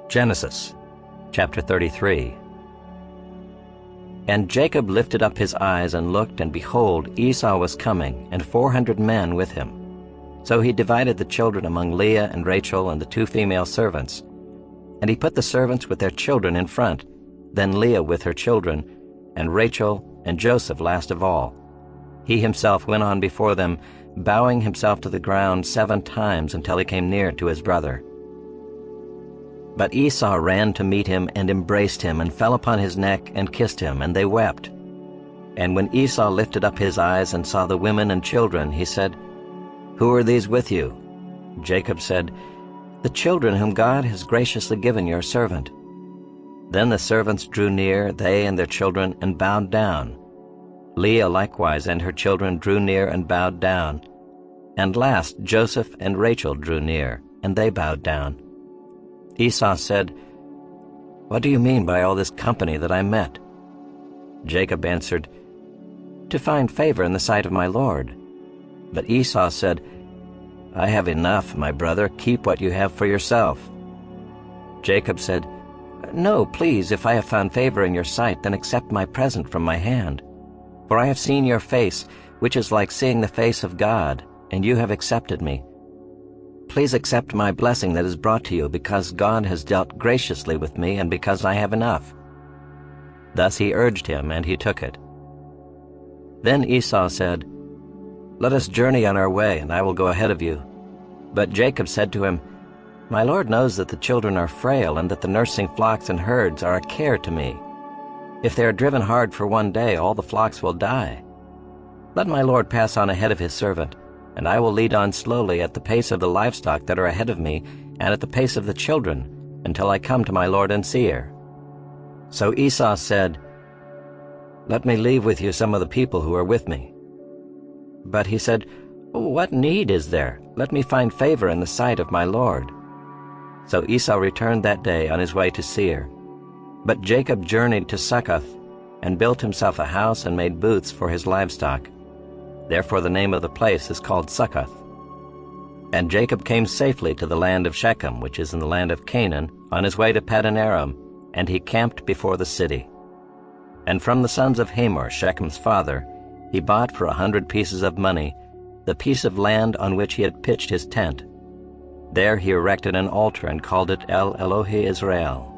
Genesis chapter 33. And Jacob lifted up his eyes and looked, and behold, Esau was coming, and 400 men with him. So he divided the children among Leah and Rachel and the 2 female servants. And he put the servants with their children in front, then Leah with her children, and Rachel and Joseph last of all. He himself went on before them, bowing himself to the ground 7 times until he came near to his brother. But Esau ran to meet him and embraced him and fell upon his neck and kissed him, and they wept. And when Esau lifted up his eyes and saw the women and children, he said, "Who are these with you?" Jacob said, "The children whom God has graciously given your servant." Then the servants drew near, they and their children, and bowed down. Leah likewise and her children drew near and bowed down. And last Joseph and Rachel drew near, and they bowed down. Esau said, "What do you mean by all this company that I met?" Jacob answered, "To find favor in the sight of my Lord." But Esau said, "I have enough, my brother. Keep what you have for yourself." Jacob said, "No, please, if I have found favor in your sight, then accept my present from my hand. For I have seen your face, which is like seeing the face of God, and you have accepted me. Please accept my blessing that is brought to you, because God has dealt graciously with me, and because I have enough." Thus he urged him, and he took it. Then Esau said, "Let us journey on our way, and I will go ahead of you." But Jacob said to him, "My Lord knows that the children are frail, and that the nursing flocks and herds are a care to me. If they are driven hard for one day, all the flocks will die. Let my Lord pass on ahead of his servant, and I will lead on slowly at the pace of the livestock that are ahead of me, and at the pace of the children, until I come to my lord and seer." So Esau said, "Let me leave with you some of the people who are with me." But he said, "What need is there? Let me find favor in the sight of my lord." So Esau returned that day on his way to Seir. But Jacob journeyed to Succoth, and built himself a house and made booths for his livestock. Therefore the name of the place is called Succoth. And Jacob came safely to the land of Shechem, which is in the land of Canaan, on his way to Paddan Aram, and he camped before the city. And from the sons of Hamor, Shechem's father, he bought for 100 pieces of money the piece of land on which he had pitched his tent. There he erected an altar and called it El Elohe Israel.